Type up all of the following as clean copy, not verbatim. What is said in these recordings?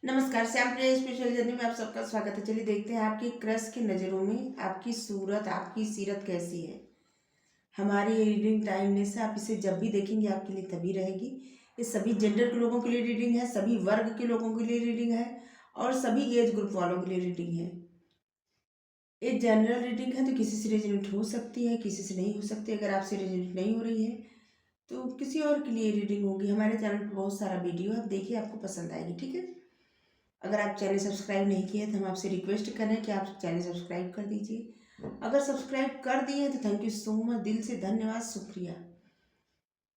नमस्कार, श्याम प्रिया special journey में आप सबका स्वागत है। चलिए देखते हैं आपकी क्रश की नज़रों में आपकी सूरत, आपकी सीरत कैसी है। हमारी ये रीडिंग टाइमलेस है, आप इसे जब भी देखेंगे आपके लिए तभी रहेगी। ये सभी जेंडर के लोगों के लिए रीडिंग है, सभी वर्ग के लोगों के लिए रीडिंग है और सभी एज ग्रुप वालों के लिए रीडिंग है। ये जनरल रीडिंग है तो किसी से रेजोनेट हो सकती है, किसी से नहीं हो सकती। अगर आपसे रेजोनेट नहीं हो रही है तो किसी और के लिए रीडिंग होगी। हमारे चैनल पर बहुत सारा वीडियो है, आप देखिए, आपको पसंद आएगी। ठीक है, अगर आप चैनल सब्सक्राइब नहीं किए तो हम आपसे रिक्वेस्ट कर रहे हैं कि आप चैनल सब्सक्राइब कर दीजिए। अगर सब्सक्राइब कर दिए हैं तो थैंक यू सो मच, दिल से धन्यवाद, शुक्रिया।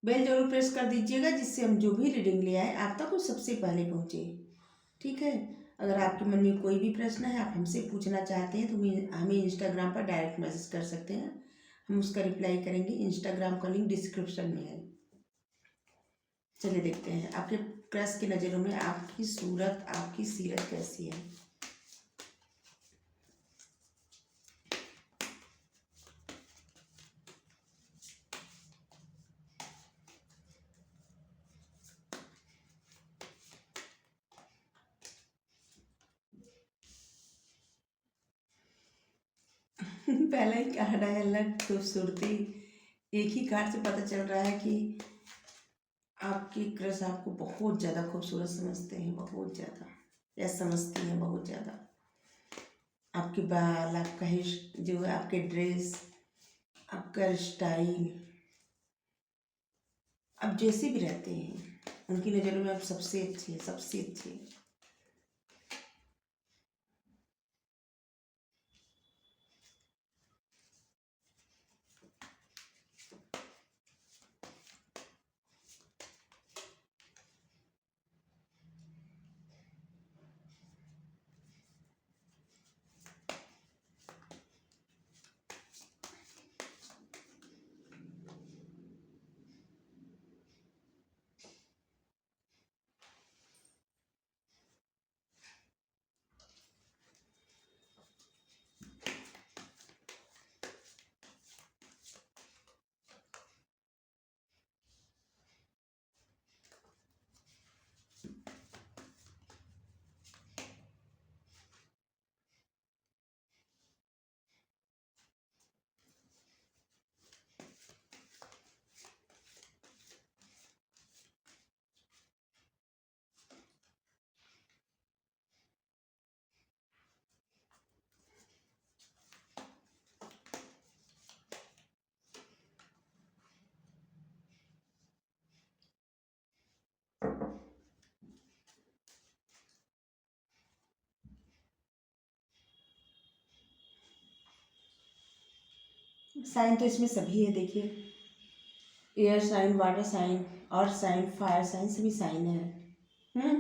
बेल जरूर प्रेस कर दीजिएगा जिससे हम जो भी रीडिंग ले आए आप तक वो सबसे पहले पहुँचे। ठीक है, अगर आपके मन में कोई भी प्रश्न है, आप हमसे पूछना चाहते हैं तो हमें इंस्टाग्राम पर डायरेक्ट मैसेज कर सकते हैं, हम उसका रिप्लाई करेंगे। इंस्टाग्राम का लिंक डिस्क्रिप्शन में है। चलिए देखते हैं आपके क्रश की नज़रों में आपकी सूरत, आपकी सीरत कैसी है। पहला ही कार्ड है, अलग खूबसूरती। एक ही कार्ड से पता चल रहा है कि आपकी क्रश आपको बहुत ज़्यादा खूबसूरत समझते हैं, बहुत ज़्यादा, या समझती हैं बहुत ज़्यादा। आपके बाल, आपका हेयर जो है, आपके ड्रेस, आपका स्टाइल, आप जैसे भी रहते हैं उनकी नज़रों में आप सबसे अच्छे हैं, सबसे अच्छे। साइन तो इसमें सभी है, देखिए, air sign, water sign, earth sign, fire sign, सभी साइन है।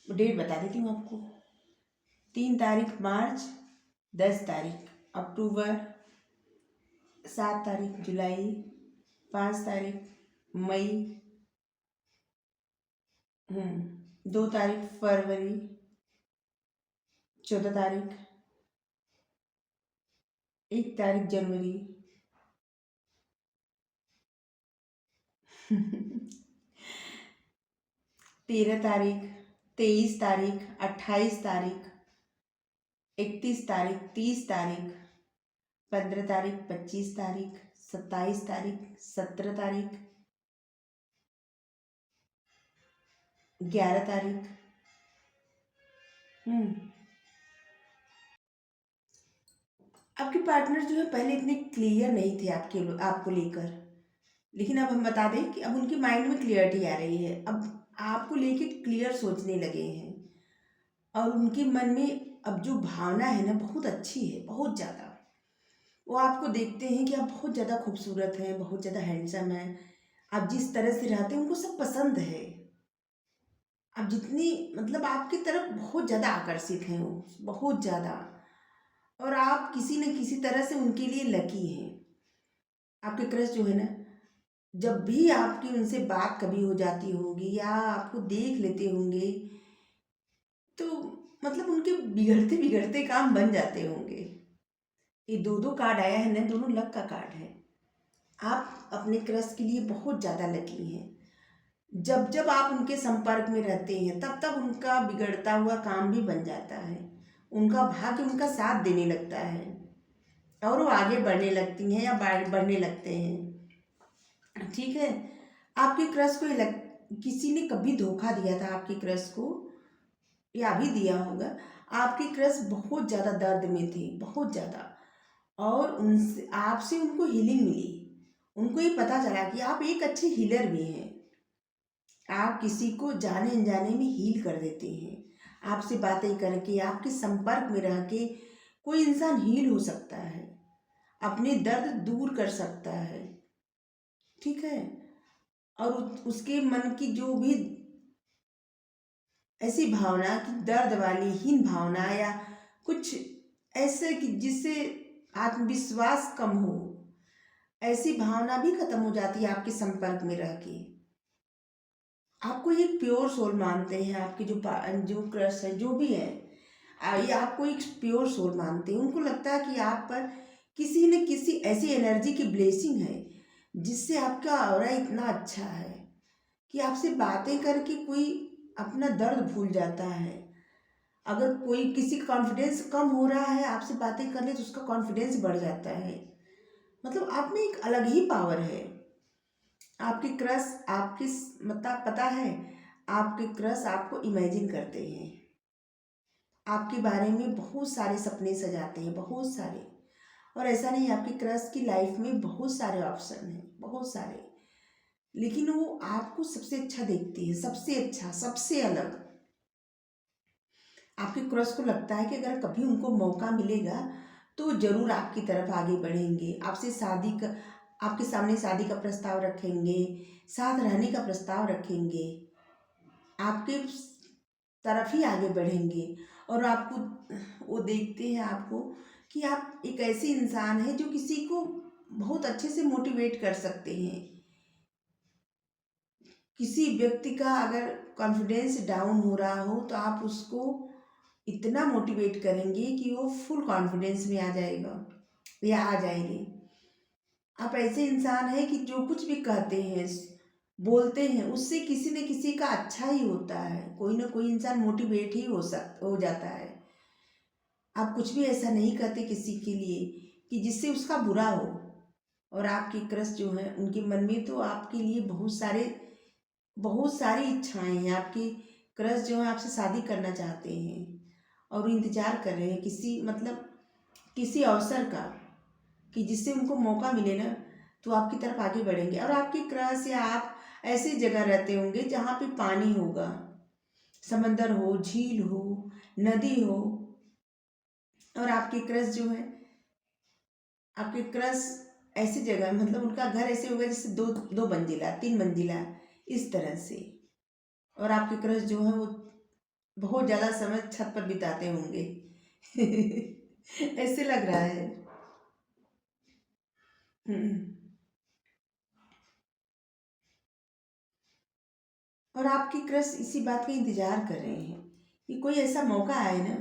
डेट बता देती हूँ आपको। 3 तारीख मार्च, 10 तारीख अक्टूबर, 7 तारीख जुलाई, 5 तारीख मई, 2 तारीख फरवरी, 14 तारीख, 1 तारीख जनवरी, 13 तारीख, 23 तारीख, 28 तारीख, 31 तारीख, 30 तारीख, 15 तारीख, 25 तारीख, 27 तारीख, 17 तारीख, 11 तारीख। आपके पार्टनर जो है पहले इतने क्लियर नहीं थे आपको लेकर, लेकिन अब हम बता दें कि अब उनके माइंड में क्लियरिटी आ रही है। अब आपको लेके क्लियर सोचने लगे हैं और उनके मन में अब जो भावना है ना, बहुत अच्छी है, बहुत ज़्यादा। वो आपको देखते हैं कि आप बहुत ज़्यादा खूबसूरत हैं, बहुत ज़्यादा हैंडसम हैं। आप जिस तरह से रहते हैं उनको सब पसंद है। आप जितनी, मतलब आपकी तरफ बहुत ज़्यादा आकर्षित हैं वो, बहुत ज़्यादा। और आप किसी न किसी तरह से उनके लिए लकी हैं। आपके क्रश जो है ना, जब भी आपकी उनसे बात कभी हो जाती होगी या आपको देख लेते होंगे तो मतलब उनके बिगड़ते बिगड़ते काम बन जाते होंगे। ये दो दो कार्ड आया है ना, दोनों लक का कार्ड है। आप अपने क्रश के लिए बहुत ज़्यादा लकी हैं। जब जब आप उनके संपर्क में रहते हैं तब तब उनका बिगड़ता हुआ काम भी बन जाता है, उनका भाग्य उनका साथ देने लगता है और वो आगे बढ़ने लगती हैं या बढ़ने लगते हैं। ठीक है। आपके क्रश को किसी ने कभी धोखा दिया था आपके क्रश को, या भी दिया होगा। आपके क्रश बहुत ज़्यादा दर्द में थे, बहुत ज़्यादा, और उनसे आपसे उनको हीलिंग मिली। उनको ये पता चला कि आप एक अच्छे हीलर भी हैं। आप किसी को जाने अनजाने में हील कर देते हैं। आपसे बातें करके, आपके संपर्क में रह के कोई इंसान हील हो सकता है, अपने दर्द दूर कर सकता है। ठीक है। और उसके मन की जो भी ऐसी भावना कि दर्द वाली हीन भावना या कुछ ऐसे कि जिससे आत्मविश्वास कम हो, ऐसी भावना भी खत्म हो जाती है आपके संपर्क में रह के। आपको एक प्योर सोल मानते हैं, आपके जो क्रश है, जो भी है, ये आपको एक प्योर सोल मानते हैं। उनको लगता है कि आप पर किसी न किसी ऐसी एनर्जी की ब्लेसिंग है जिससे आपका ऑरा इतना अच्छा है कि आपसे बातें करके कोई अपना दर्द भूल जाता है। अगर कोई किसी का कॉन्फिडेंस कम हो रहा है, आपसे बातें करने तो उसका कॉन्फिडेंस बढ़ जाता है। मतलब आप में एक अलग ही पावर है। आपके क्रश आपकी मतलब पता है, आपके क्रश आपको इमेजिन करते हैं, आपके बारे में बहुत सारे सपने सजाते हैं, बहुत सारे। और ऐसा नहीं, आपके क्रश की लाइफ में बहुत सारे ऑप्शन हैं, बहुत सारे, लेकिन वो आपको सबसे अच्छा देखती है, सबसे अच्छा, सबसे अलग। आपके क्रश को लगता है कि अगर कभी उनको मौका मिलेगा तो ज़रूर आपकी तरफ आगे बढ़ेंगे, आपसे शादी का, आपके सामने शादी का प्रस्ताव रखेंगे, साथ रहने का प्रस्ताव रखेंगे, आपके तरफ ही आगे बढ़ेंगे। और आपको वो देखते हैं आपको कि आप एक ऐसी इंसान है जो किसी को बहुत अच्छे से मोटिवेट कर सकते हैं। किसी व्यक्ति का अगर कॉन्फिडेंस डाउन हो रहा हो तो आप उसको इतना मोटिवेट करेंगे कि वो फुल कॉन्फिडेंस में आ जाएगा या आ जाएगी। आप ऐसे इंसान हैं कि जो कुछ भी कहते हैं, बोलते हैं, उससे किसी न किसी का अच्छा ही होता है, कोई ना कोई इंसान मोटिवेट ही हो जाता है। आप कुछ भी ऐसा नहीं कहते किसी के लिए कि जिससे उसका बुरा हो। और आपकी क्रश जो है उनके मन में तो आपके लिए बहुत सारी इच्छाएं हैं। आपकी क्रश जो है आपसे शादी करना चाहते हैं और वो इंतजार कर रहे हैं किसी मतलब किसी अवसर का, कि जिससे उनको मौका मिले ना तो आपकी तरफ आगे बढ़ेंगे। और आपकी क्रश या आप ऐसी जगह रहते होंगे जहाँ पे पानी होगा, समंदर हो, झील हो, नदी हो। और आपकी क्रश जो है, आपके क्रश ऐसी जगह मतलब उनका घर ऐसे होगा जैसे दो दो मंजिला, तीन मंजिला, इस तरह से। और आपके क्रश जो है वो बहुत ज़्यादा समय छत पर बिताते होंगे। ऐसे लग रहा है। हम्म। और आपकी क्रश इसी बात का इंतजार कर रहे हैं कि कोई ऐसा मौका आए ना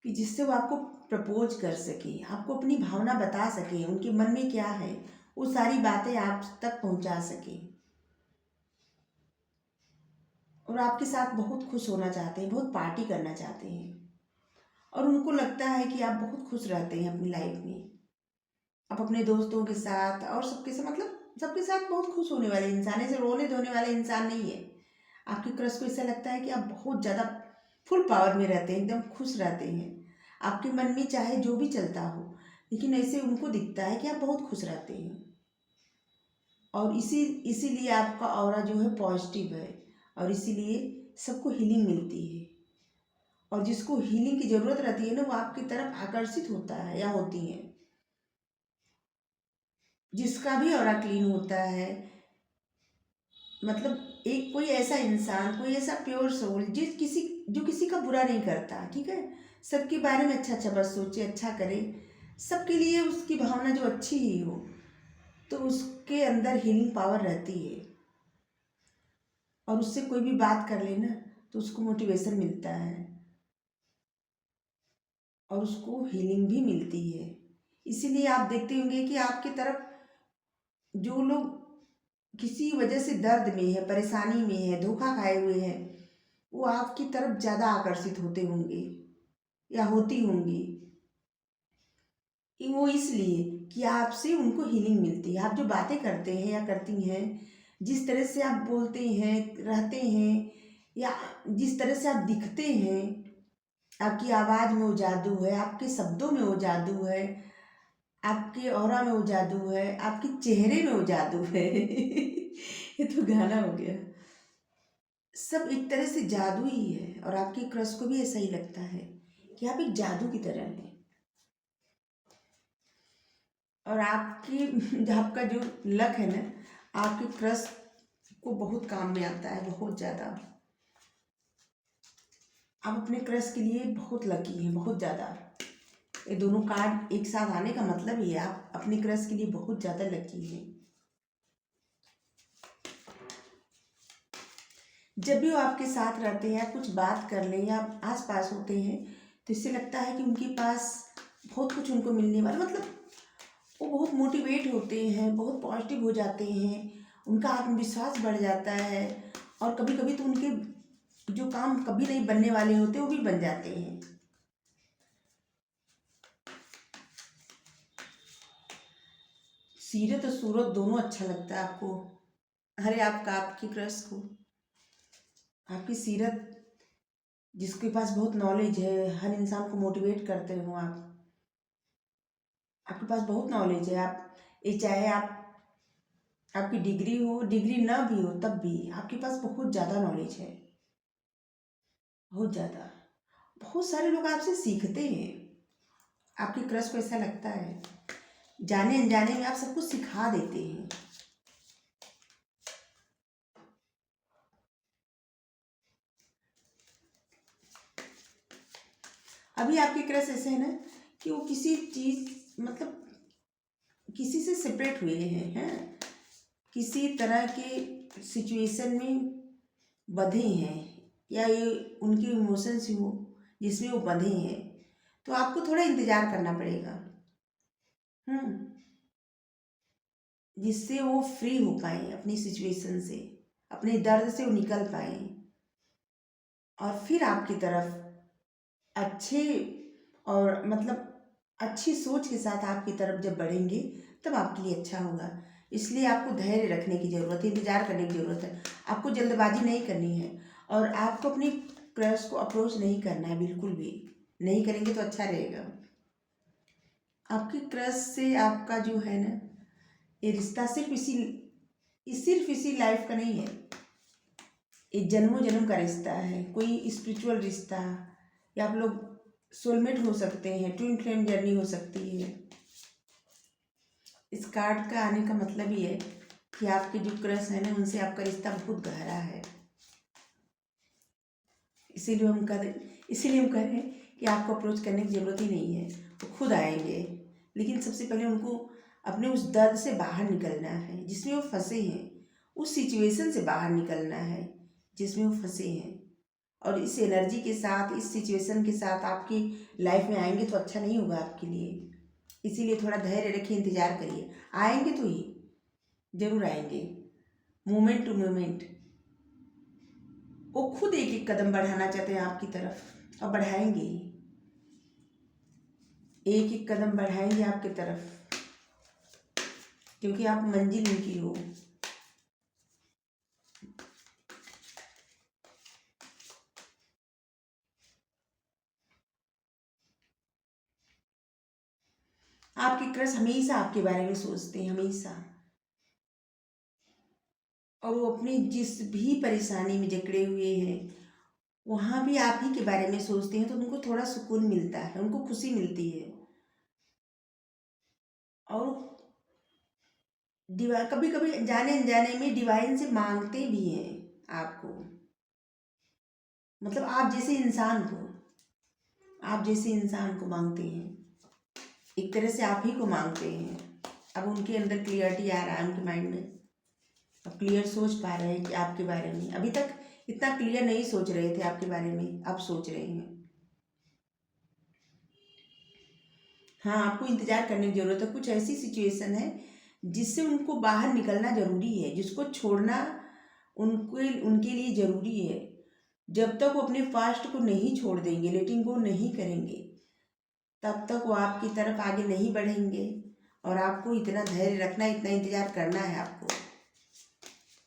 कि जिससे वो आपको प्रपोज कर सके, आपको अपनी भावना बता सके, उनके मन में क्या है वो सारी बातें आप तक पहुंचा सके। और आपके साथ बहुत खुश होना चाहते हैं, बहुत पार्टी करना चाहते हैं। और उनको लगता है कि आप बहुत खुश रहते हैं अपनी लाइफ में। आप अपने दोस्तों के साथ और सबके साथ मतलब सबके साथ बहुत खुश होने वाले इंसान है, ऐसे रोने धोने वाले इंसान नहीं है। आपकी क्रश को ऐसा लगता है कि आप बहुत ज़्यादा फुल पावर में रहते हैं, एकदम खुश रहते हैं। आपके मन में चाहे जो भी चलता हो, लेकिन ऐसे उनको दिखता है कि आप बहुत खुश रहते हैं। और इसीलिए आपका ऑरा जो है पॉजिटिव है, और इसीलिए सबको हीलिंग मिलती है। और जिसको हीलिंग की ज़रूरत रहती है ना वो आपकी तरफ आकर्षित होता है या होती है। जिसका भी ऑरा क्लीन होता है, मतलब एक कोई ऐसा इंसान, कोई ऐसा प्योर सोल जो किसी का बुरा नहीं करता, ठीक है, सबके बारे में अच्छा अच्छा बस सोचे, अच्छा करे, सबके लिए उसकी भावना जो अच्छी ही हो, तो उसके अंदर हीलिंग पावर रहती है। और उससे कोई भी बात कर लेना तो उसको मोटिवेशन मिलता है और उसको हीलिंग भी मिलती है। इसीलिए आप देखते होंगे कि आपकी तरफ जो लोग किसी वजह से दर्द में है, परेशानी में है, धोखा खाए हुए हैं, वो आपकी तरफ ज़्यादा आकर्षित होते होंगे या होती होंगी। कि वो इसलिए कि आपसे उनको हीलिंग मिलती है। आप जो बातें करते हैं या करती हैं, जिस तरह से आप बोलते हैं, रहते हैं, या जिस तरह से आप दिखते हैं, आपकी आवाज़ में वो जादू है, आपके शब्दों में वो जादू है, आपके ऑरा में वो जादू है, आपके चेहरे में वो जादू है। ये तो गाना हो गया। सब एक तरह से जादू ही है, और आपके क्रश को भी ऐसा ही लगता है कि आप एक जादू की तरह हैं। और आपकी आपका जो लक है ना, आपके क्रश को बहुत काम में आता है, बहुत ज़्यादा। आप अपने क्रश के लिए बहुत लकी हैं, बहुत ज़्यादा। ये दोनों कार्ड एक साथ आने का मतलब ही है आप अपने क्रश के लिए बहुत ज़्यादा लकी हैं। जब भी वो आपके साथ रहते हैं, कुछ बात कर लें या आस पास होते हैं, तो इससे लगता है कि उनके पास बहुत कुछ उनको मिलने वाला, मतलब वो बहुत मोटिवेट होते हैं, बहुत पॉजिटिव हो जाते हैं, उनका आत्मविश्वास बढ़ जाता है, और कभी कभी तो उनके जो काम कभी नहीं बनने वाले होते वो भी बन जाते हैं। सीरत और सूरत दोनों अच्छा लगता है आपको। अरे आपका, आपकी क्रश को आपकी सीरत, जिसके पास बहुत नॉलेज है, हर इंसान को मोटिवेट करते हो आप, आपके पास बहुत नॉलेज है। आप ये चाहे आप आपकी डिग्री हो, डिग्री ना भी हो, तब भी आपके पास बहुत ज़्यादा नॉलेज है, बहुत ज़्यादा। बहुत सारे लोग आपसे सीखते हैं। आपकी क्रश को ऐसा लगता है जाने अनजाने में आप सब कुछ सिखा देते हैं। अभी आपके क्रश ऐसे है ना कि वो किसी चीज़, मतलब किसी से सेपरेट हुए हैं, किसी तरह के सिचुएशन में बंधे हैं, या ये उनके इमोशंस हो जिसमें वो बंधे हैं, तो आपको थोड़ा इंतज़ार करना पड़ेगा। जिससे वो फ्री हो पाए अपनी सिचुएशन से, अपने दर्द से वो निकल पाए, और फिर आपकी तरफ अच्छे, और मतलब अच्छी सोच के साथ आपकी तरफ जब बढ़ेंगे, तब आपके लिए अच्छा होगा। इसलिए आपको धैर्य रखने की ज़रूरत है, इंतज़ार करने की ज़रूरत है। आपको जल्दबाजी नहीं करनी है, और आपको अपनी क्रश को अप्रोच नहीं करना है, बिल्कुल भी नहीं करेंगे तो अच्छा रहेगा। आपकी क्रश से आपका जो है ना, ये रिश्ता सिर्फ इसी लाइफ का नहीं है, ये जन्मों जन्म का रिश्ता है, कोई स्पिरिचुअल रिश्ता, या आप लोग सोलमेट हो सकते हैं, ट्विन फ्लेम जर्नी हो सकती है। इस कार्ड का आने का मतलब ये है कि आपके जो क्रश है ना, उनसे आपका रिश्ता बहुत गहरा है। इसीलिए हम कह रहे हैं कि आपको अप्रोच करने की ज़रूरत ही नहीं है, वो खुद आएंगे। लेकिन सबसे पहले उनको अपने उस दर्द से बाहर निकलना है जिसमें वो फंसे हैं, उस सिचुएशन से बाहर निकलना है जिसमें वो फंसे हैं, और इस एनर्जी के साथ, इस सिचुएशन के साथ आपकी लाइफ में आएंगे तो अच्छा नहीं होगा आपके लिए। इसीलिए थोड़ा धैर्य रखिए, इंतज़ार करिए, आएंगे तो ही ज़रूर आएंगे, मोमेंट टू मोमेंट। वो खुद एक एक कदम बढ़ाना चाहते हैं आपकी तरफ, और बढ़ाएंगे ही, एक एक कदम बढ़ाएंगे आपकी तरफ, क्योंकि आप मंजिल उनकी हो। आपके क्रश हमेशा आपके बारे में सोचते हैं, हमेशा। और वो अपनी जिस भी परेशानी में जकड़े हुए हैं, वहाँ भी आप ही के बारे में सोचते हैं, तो उनको थोड़ा सुकून मिलता है, उनको खुशी मिलती है। और कभी कभी जाने अनजाने में डिवाइन से मांगते भी हैं आपको, मतलब आप जैसे इंसान को मांगते हैं, एक तरह से आप ही को मांगते हैं। अब उनके अंदर क्लियरिटी आ रहा है, उनके माइंड में अब क्लियर सोच पा रहे हैं कि आपके बारे में, अभी तक इतना क्लियर नहीं सोच रहे थे आपके बारे में, अब सोच रहे हैं। हाँ, आपको इंतज़ार करने की ज़रूरत है। कुछ ऐसी सिचुएशन है जिससे उनको बाहर निकलना ज़रूरी है, जिसको छोड़ना उनके लिए ज़रूरी है। जब तक वो अपने पास्ट को नहीं छोड़ देंगे, लेटिंग गो नहीं करेंगे, तब तक वो आपकी तरफ आगे नहीं बढ़ेंगे। और आपको इतना धैर्य रखना, इतना इंतज़ार करना है आपको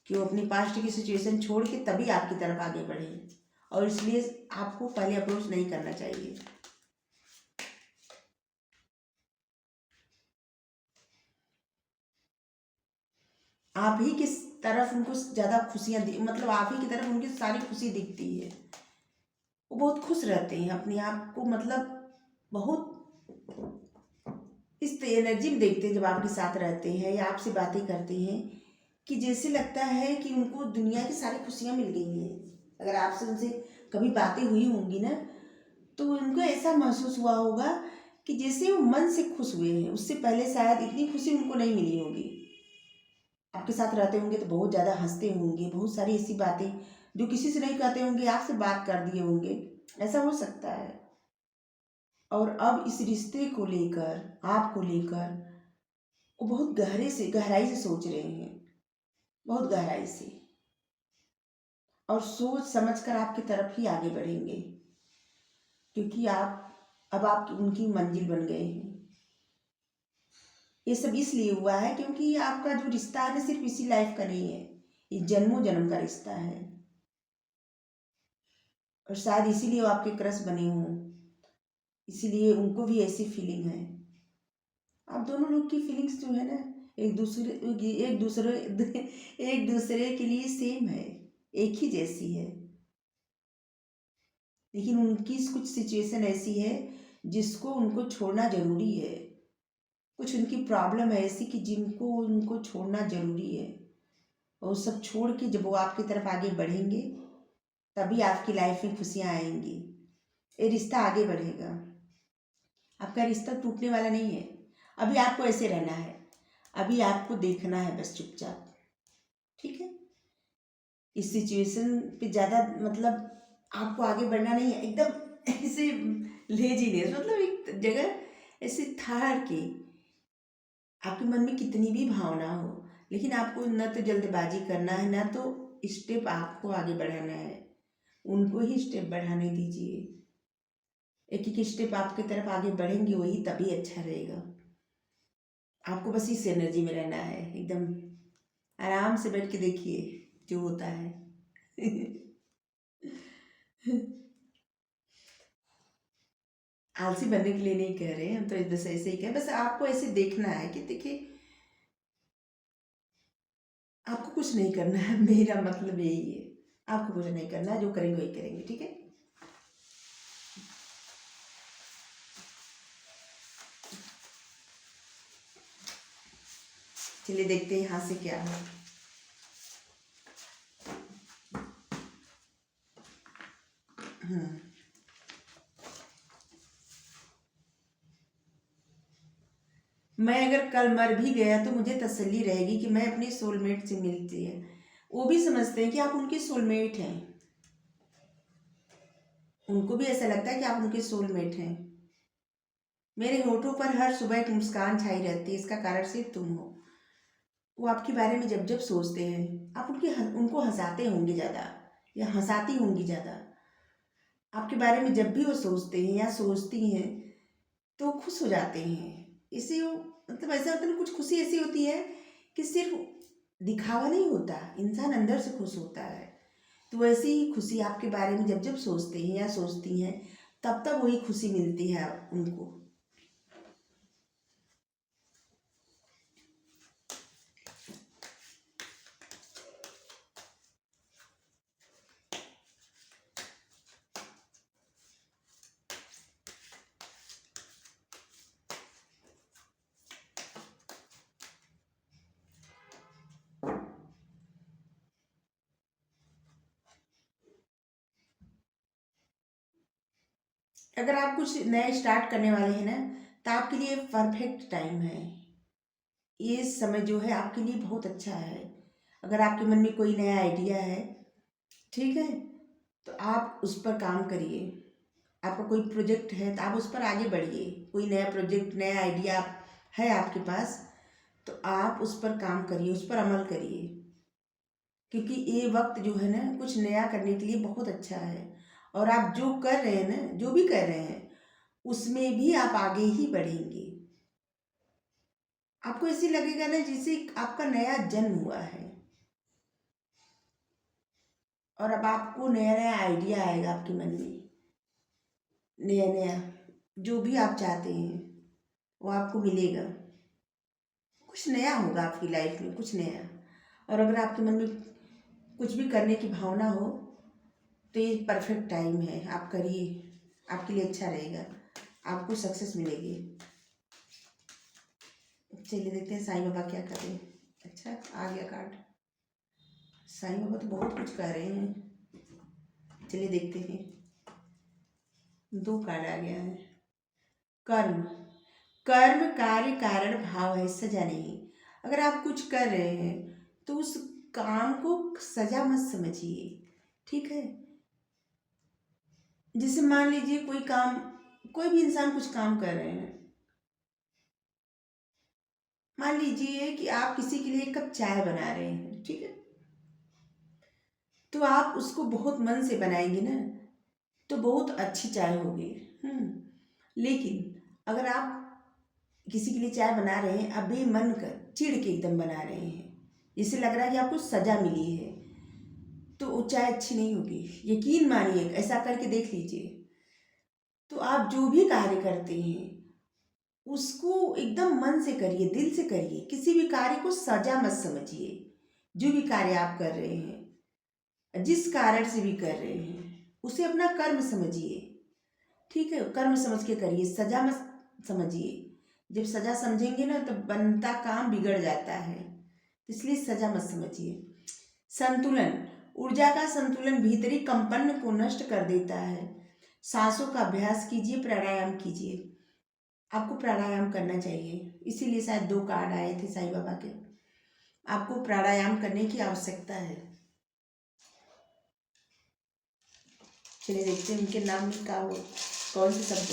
कि वो अपनी पास्ट की सिचुएशन छोड़ के तभी आपकी तरफ आगे बढ़े। और इसलिए आपको पहले अप्रोच नहीं करना चाहिए। आप ही की तरफ उनको ज़्यादा खुशियाँ मतलब आप ही की तरफ उनकी सारी खुशी दिखती है। वो बहुत खुश रहते हैं अपने आप को, मतलब बहुत इस एनर्जी में देखते हैं जब आपके साथ रहते हैं या आपसे बातें करते हैं, कि जैसे लगता है कि उनको दुनिया की सारी खुशियाँ मिल गई हैं। अगर आपसे उनसे कभी बातें हुई होंगी ना, तो उनको ऐसा महसूस हुआ होगा कि जैसे वो मन से खुश हुए हैं। उससे पहले शायद इतनी खुशी उनको नहीं मिली होगी। आपके साथ रहते होंगे तो बहुत ज़्यादा हंसते होंगे, बहुत सारी ऐसी बातें जो किसी से नहीं कहते होंगे आपसे बात कर दिए होंगे, ऐसा हो सकता है। और अब इस रिश्ते को लेकर, आपको लेकर वो बहुत गहराई से सोच रहे हैं, बहुत गहराई से, और सोच समझ कर आपकी तरफ ही आगे बढ़ेंगे, क्योंकि आप उनकी मंजिल बन गए हैं। ये सब इसलिए हुआ है क्योंकि आपका जो रिश्ता है ना, सिर्फ इसी लाइफ का नहीं है, ये जन्मों जन्म का रिश्ता है। और शायद इसीलिए वो आपके क्रश बने हों, इसीलिए उनको भी ऐसी फीलिंग है। आप दोनों लोग की फीलिंग्स जो है ना, एक दूसरे एक दूसरे एक दूसरे के लिए सेम है, एक ही जैसी है। लेकिन उनकी कुछ सिचुएशन ऐसी है जिसको उनको छोड़ना ज़रूरी है। कुछ उनकी प्रॉब्लम है ऐसी कि जिनको उनको छोड़ना ज़रूरी है। और सब छोड़ के जब वो आपकी तरफ आगे बढ़ेंगे, तभी आपकी लाइफ में खुशियाँ आएंगी, ये रिश्ता आगे बढ़ेगा। आपका रिश्ता टूटने वाला नहीं है। अभी आपको ऐसे रहना है, अभी आपको देखना है बस चुपचाप, ठीक है। इस सिचुएशन पे ज़्यादा मतलब आपको आगे बढ़ना नहीं है, एकदम ऐसे लेजीनेस, मतलब एक जगह ऐसे ठहर के, आपके मन में कितनी भी भावना हो, लेकिन आपको न तो जल्दबाजी करना है, ना तो स्टेप आपको आगे बढ़ाना है, उनको ही स्टेप बढ़ाने दीजिए। एक एक स्टेप आपकी तरफ आगे बढ़ेंगे, वही तभी अच्छा रहेगा। आपको बस इस एनर्जी में रहना है, एकदम आराम से बैठ के देखिए जो होता है। आलसी बनने के लिए नहीं कह रहे हैं हम, तो बस ऐसे ही कह, बस आपको ऐसे देखना है कि देखिए आपको कुछ नहीं करना है, मेरा मतलब यही है। आपको कुछ नहीं करना है, जो करेंगे वही करेंगे, ठीक है। चलिए देखते हैं यहाँ से क्या है। मैं अगर कल मर भी गया तो मुझे तसल्ली रहेगी कि मैं अपने सोलमेट से मिलती है। वो भी समझते हैं कि आप उनके सोलमेट हैं, उनको भी ऐसा लगता है कि आप उनके सोलमेट हैं। मेरे होठों पर हर सुबह एक मुस्कान छाई रहती है, इसका कारण सिर्फ तुम हो। वो आपके बारे में जब जब सोचते हैं, आप उनको हंसाते होंगे ज़्यादा, या हंसाती होंगी ज़्यादा। आपके बारे में जब भी वो सोचते हैं या सोचती हैं, तो खुश हो जाते हैं। इसे वो मतलब ऐसा होता है ना, कुछ खुशी ऐसी होती है कि सिर्फ दिखावा नहीं होता, इंसान अंदर से खुश होता है। तो वैसे ही खुशी आपके बारे में जब जब सोचते हैं या सोचती हैं, तब तब वही खुशी मिलती है उनको। अगर आप कुछ नया स्टार्ट करने वाले हैं ना, तो आपके लिए परफेक्ट टाइम है। ये समय जो है आपके लिए बहुत अच्छा है। अगर आपके मन में कोई नया आइडिया है, ठीक है, तो आप उस पर काम करिए। आपका कोई प्रोजेक्ट है तो आप उस पर आगे बढ़िए। कोई नया प्रोजेक्ट, नया आइडिया है आपके पास, तो आप उस पर काम करिए, उस पर अमल करिए, क्योंकि ये वक्त जो है ना कुछ नया करने के लिए बहुत अच्छा है। और आप जो कर रहे हैं ना, जो भी कर रहे हैं, उसमें भी आप आगे ही बढ़ेंगे। आपको ऐसे लगेगा ना जैसे आपका नया जन्म हुआ है, और अब आपको नया नया आइडिया आएगा आपके मन में, नया नया जो भी आप चाहते हैं वो आपको मिलेगा। कुछ नया होगा आपकी लाइफ में, कुछ नया। और अगर आपके मन में कुछ भी करने की भावना हो तो ये परफेक्ट टाइम है, आप करिए, आपके लिए अच्छा रहेगा, आपको सक्सेस मिलेगी। चलिए देखते हैं साईं बाबा क्या कर रहे हैं। अच्छा, आ गया कार्ड। साईं बाबा तो बहुत कुछ कह रहे हैं, चलिए देखते हैं। 2 कार्ड आ गया है। कर्म, कर्म कार्य कारण भाव है, सजा नहीं। अगर आप कुछ कर रहे हैं तो उस काम को सजा मत समझिए, ठीक है। जैसे मान लीजिए कोई काम, कोई भी इंसान कुछ काम कर रहे हैं, मान लीजिए कि आप किसी के लिए 1 कप चाय बना रहे हैं, ठीक है। तो आप उसको बहुत मन से बनाएंगे ना तो बहुत अच्छी चाय होगी। लेकिन अगर आप किसी के लिए चाय बना रहे हैं, अबे मन कर चिढ़ के एकदम बना रहे हैं, जिससे लग रहा है कि आपको सजा मिली है, तो वो चाय अच्छी नहीं होगी। यकीन मानिए, ऐसा करके देख लीजिए। तो आप जो भी कार्य करते हैं उसको एकदम मन से करिए, दिल से करिए, किसी भी कार्य को सजा मत समझिए। जो भी कार्य आप कर रहे हैं, जिस कारण से भी कर रहे हैं, उसे अपना कर्म समझिए, ठीक है। कर्म समझ के करिए, सजा मत समझिए। जब सजा समझेंगे ना तो बनता काम बिगड़ जाता है, इसलिए सजा मत समझिए। संतुलन, ऊर्जा का संतुलन भीतरी कंपन को नष्ट कर देता है। सांसों का अभ्यास कीजिए, प्राणायाम कीजिए। आपको प्राणायाम करना चाहिए, इसीलिए शायद 2 कार्ड आए थे साईं बाबा के। आपको प्राणायाम करने की आवश्यकता है। चलिए देखते हैं उनके नाम में क्या हो, कौन से शब्द,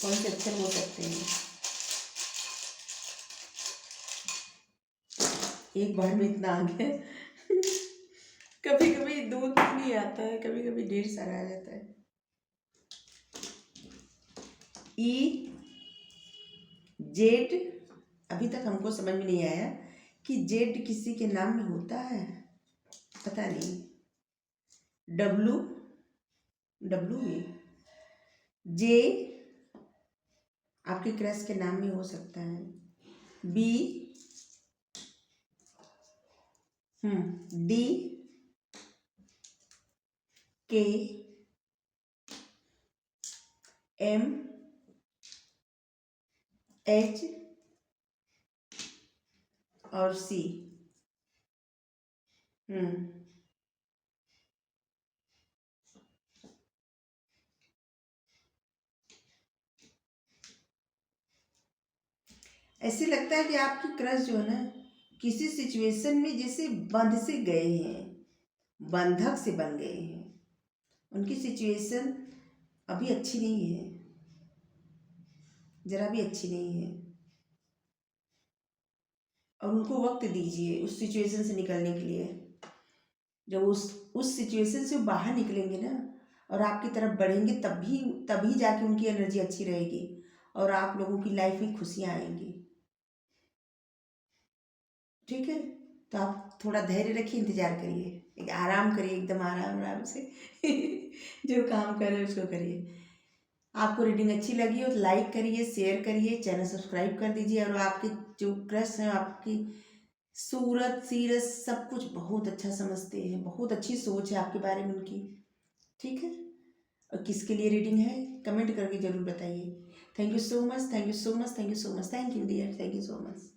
कौन से अक्षर हो सकते हैं। एक बार में इतना आ गया। कभी कभी 2 नहीं आता है, कभी कभी ढेर सारा आ जाता है। ई जेड, अभी तक हमको समझ में नहीं आया कि जेड किसी के नाम में होता है, पता नहीं। डब्लू, डब्लू में जे आपके क्रश के नाम में हो सकता है। बी, डी, के, एम, एच और सी। ऐसे लगता है कि आपकी क्रश जो है ना किसी सिचुएशन में जैसे बंध से गए हैं, बंधक से बन गए हैं। उनकी सिचुएशन अभी अच्छी नहीं है, जरा भी अच्छी नहीं है। और उनको वक्त दीजिए उस सिचुएशन से निकलने के लिए। जब उस सिचुएशन से वो बाहर निकलेंगे ना और आपकी तरफ बढ़ेंगे, तभी तभी जाके उनकी एनर्जी अच्छी रहेगी और आप लोगों की लाइफ में खुशियाँ आएंगी, ठीक है। तो आप थोड़ा धैर्य रखिए, इंतजार करिए, एक आराम करिए, एकदम आराम आराम से। जो काम कर रहे हैं उसको करिए। आपको रीडिंग अच्छी लगी हो तो लाइक करिए, शेयर करिए, चैनल सब्सक्राइब कर दीजिए। और आपके जो क्रश हैं, आपकी सूरत सीरत सब कुछ बहुत अच्छा समझते हैं, बहुत अच्छी सोच है आपके बारे में उनकी, ठीक है। और किसके लिए रीडिंग है कमेंट करके ज़रूर बताइए। Thank you so much, thank you so much, thank you so much, thank you dear, thank you so much.